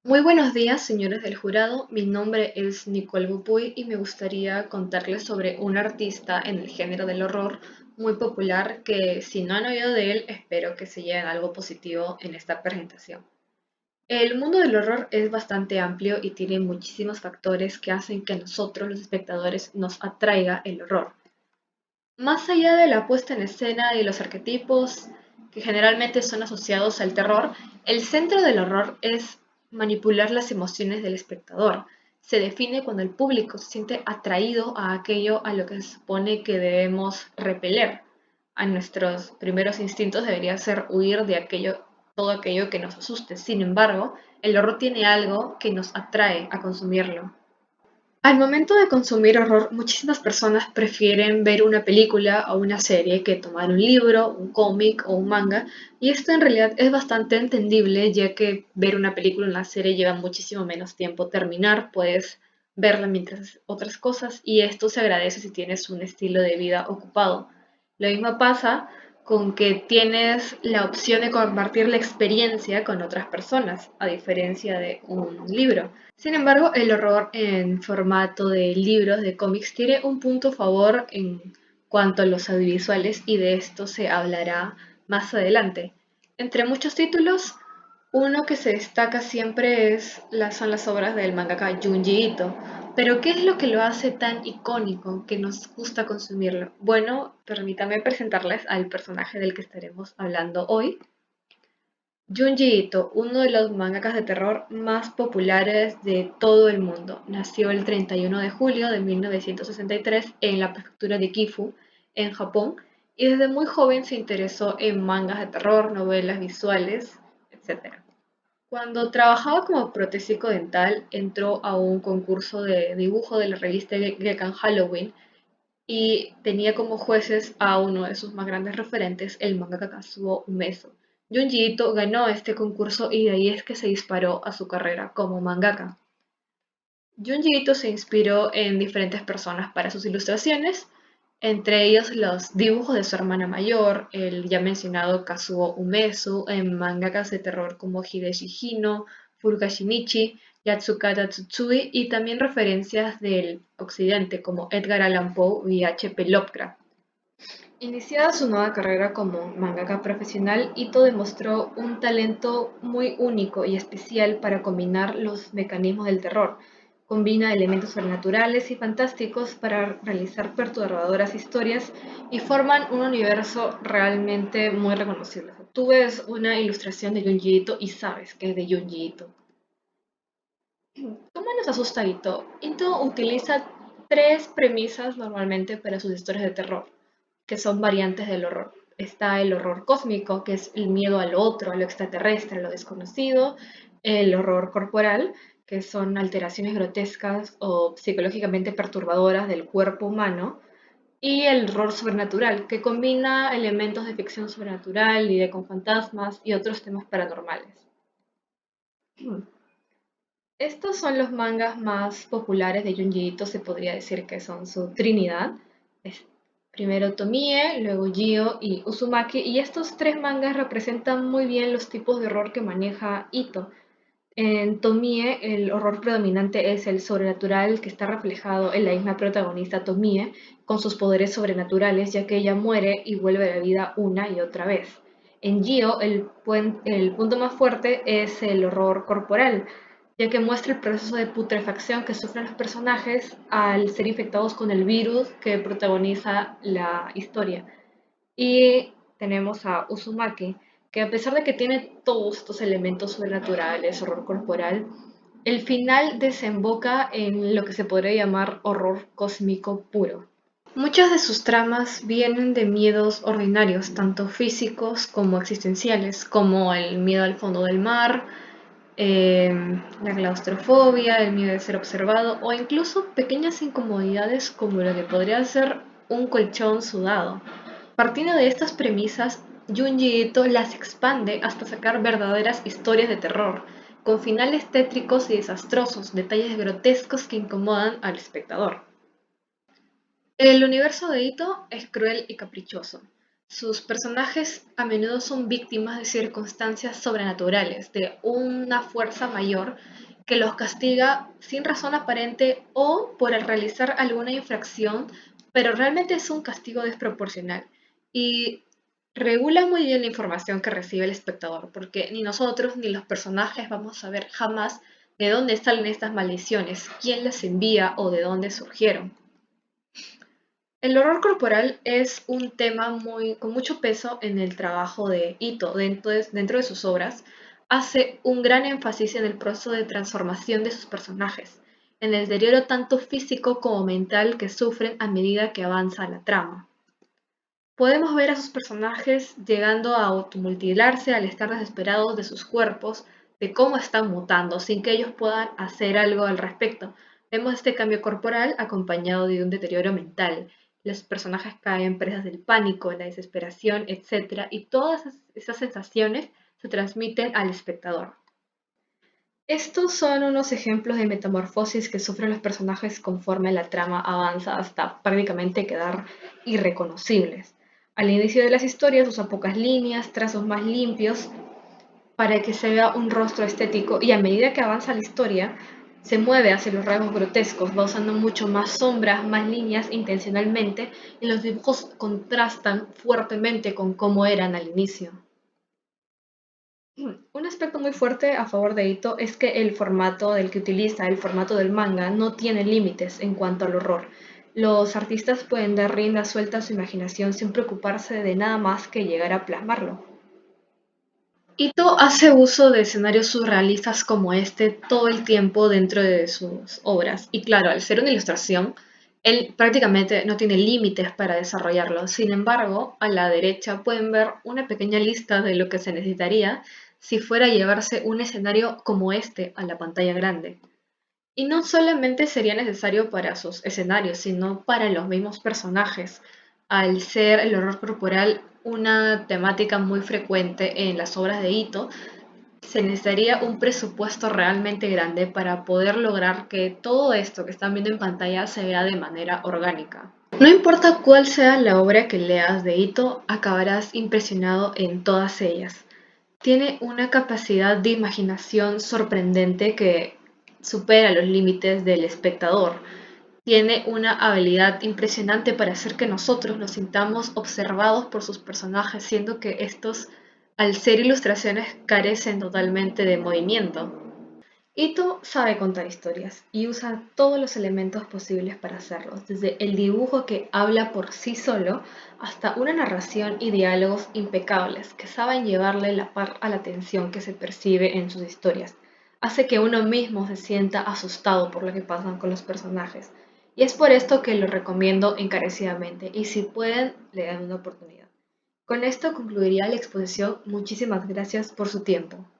Muy buenos días, señores del jurado. Mi nombre es Nicole Bupuy y me gustaría contarles sobre un artista en el género del horror muy popular que, si no han oído de él, espero que se lleven algo positivo en esta presentación. El mundo del horror es bastante amplio y tiene muchísimos factores que hacen que a nosotros, los espectadores, nos atraiga el horror. Más allá de la puesta en escena y los arquetipos que generalmente son asociados al terror, el centro del horror es manipular las emociones del espectador. Se define cuando el público se siente atraído a aquello a lo que se supone que debemos repeler. A nuestros primeros instintos debería ser huir de aquello, todo aquello que nos asuste. Sin embargo, el horror tiene algo que nos atrae a consumirlo. Al momento de consumir horror, muchísimas personas prefieren ver una película o una serie que tomar un libro, un cómic o un manga, y esto en realidad es bastante entendible, ya que ver una película o una serie lleva muchísimo menos tiempo terminar, puedes verla mientras haces otras cosas, y esto se agradece si tienes un estilo de vida ocupado. Lo mismo pasa con que tienes la opción de compartir la experiencia con otras personas, a diferencia de un libro. Sin embargo, el horror en formato de libros, de cómics, tiene un punto a favor en cuanto a los audiovisuales y de esto se hablará más adelante. Entre muchos títulos, uno que se destaca siempre son las obras del mangaka Junji Ito. Pero ¿qué es lo que lo hace tan icónico que nos gusta consumirlo? Bueno, permítame presentarles al personaje del que estaremos hablando hoy. Junji Ito, uno de los mangakas de terror más populares de todo el mundo, nació el 31 de julio de 1963 en la prefectura de Gifu, en Japón, y desde muy joven se interesó en mangas de terror, novelas visuales, etc. Cuando trabajaba como protésico dental, entró a un concurso de dibujo de la revista Gekkan Halloween y tenía como jueces a uno de sus más grandes referentes, el mangaka Kazuo Umezo. Junji Ito ganó este concurso y de ahí es que se disparó a su carrera como mangaka. Junji Ito se inspiró en diferentes personas para sus ilustraciones, entre ellos los dibujos de su hermana mayor, el ya mencionado Kazuo Umezu, en mangakas de terror como Hideshi Hino, Furuka Shinichi, Yatsukata Tsutsui y también referencias del occidente como Edgar Allan Poe y H.P. Lovecraft. Iniciada su nueva carrera como mangaka profesional, Ito demostró un talento muy único y especial para combinar los mecanismos del terror. Combina elementos sobrenaturales y fantásticos para realizar perturbadoras historias y forman un universo realmente muy reconocible. Tú ves una ilustración de Junji Ito y sabes que es de Junji Ito. ¿Cómo nos asusta Ito? Ito utiliza tres premisas normalmente para sus historias de terror, que son variantes del horror. Está el horror cósmico, que es el miedo a lo otro, a lo extraterrestre, a lo desconocido. El horror corporal, que son alteraciones grotescas o psicológicamente perturbadoras del cuerpo humano. Y el horror sobrenatural, que combina elementos de ficción sobrenatural, lidia con fantasmas y otros temas paranormales. Estos son los mangas más populares de Junji Ito, se podría decir que son su trinidad. Es primero Tomie, luego Gio y Uzumaki, y estos tres mangas representan muy bien los tipos de horror que maneja Ito. En Tomie, el horror predominante es el sobrenatural que está reflejado en la misma protagonista Tomie, con sus poderes sobrenaturales, ya que ella muere y vuelve a la vida una y otra vez. En Gio, el punto más fuerte es el horror corporal, ya que muestra el proceso de putrefacción que sufren los personajes al ser infectados con el virus que protagoniza la historia. Y tenemos a Uzumaki, que a pesar de que tiene todos estos elementos sobrenaturales, horror corporal, el final desemboca en lo que se podría llamar horror cósmico puro. Muchas de sus tramas vienen de miedos ordinarios, tanto físicos como existenciales, como el miedo al fondo del mar, la claustrofobia, el miedo de ser observado o incluso pequeñas incomodidades como lo que podría ser un colchón sudado. Partiendo de estas premisas, Junji Ito las expande hasta sacar verdaderas historias de terror, con finales tétricos y desastrosos, detalles grotescos que incomodan al espectador. El universo de Ito es cruel y caprichoso. Sus personajes a menudo son víctimas de circunstancias sobrenaturales, de una fuerza mayor que los castiga sin razón aparente o por el realizar alguna infracción, pero realmente es un castigo desproporcional y regula muy bien la información que recibe el espectador, porque ni nosotros ni los personajes vamos a saber jamás de dónde salen estas maldiciones, quién las envía o de dónde surgieron. El horror corporal es un tema con mucho peso en el trabajo de Ito dentro de sus obras. Hace un gran énfasis en el proceso de transformación de sus personajes, en el deterioro tanto físico como mental que sufren a medida que avanza la trama. Podemos ver a sus personajes llegando a automutilarse al estar desesperados de sus cuerpos, de cómo están mutando, sin que ellos puedan hacer algo al respecto. Vemos este cambio corporal acompañado de un deterioro mental. Los personajes caen presas del pánico, la desesperación, etc. Y todas esas sensaciones se transmiten al espectador. Estos son unos ejemplos de metamorfosis que sufren los personajes conforme la trama avanza hasta prácticamente quedar irreconocibles. Al inicio de las historias usa pocas líneas, trazos más limpios para que se vea un rostro estético y a medida que avanza la historia se mueve hacia los rasgos grotescos, va usando mucho más sombras, más líneas intencionalmente y los dibujos contrastan fuertemente con cómo eran al inicio. Un aspecto muy fuerte a favor de Ito es que el formato del que utiliza, el formato del manga, no tiene límites en cuanto al horror. Los artistas pueden dar rienda suelta a su imaginación sin preocuparse de nada más que llegar a plasmarlo. Ito hace uso de escenarios surrealistas como este todo el tiempo dentro de sus obras. Y claro, al ser una ilustración, él prácticamente no tiene límites para desarrollarlo. Sin embargo, a la derecha pueden ver una pequeña lista de lo que se necesitaría si fuera a llevarse un escenario como este a la pantalla grande. Y no solamente sería necesario para sus escenarios, sino para los mismos personajes, al ser el horror corporal una temática muy frecuente en las obras de Ito, se necesitaría un presupuesto realmente grande para poder lograr que todo esto que están viendo en pantalla se vea de manera orgánica. No importa cuál sea la obra que leas de Ito, acabarás impresionado en todas ellas. Tiene una capacidad de imaginación sorprendente que supera los límites del espectador. Tiene una habilidad impresionante para hacer que nosotros nos sintamos observados por sus personajes, siendo que estos, al ser ilustraciones, carecen totalmente de movimiento. Ito sabe contar historias y usa todos los elementos posibles para hacerlo, desde el dibujo que habla por sí solo hasta una narración y diálogos impecables que saben llevarle la par a la tensión que se percibe en sus historias. Hace que uno mismo se sienta asustado por lo que pasan con los personajes. Y es por esto que lo recomiendo encarecidamente y si pueden, le dan una oportunidad. Con esto concluiría la exposición. Muchísimas gracias por su tiempo.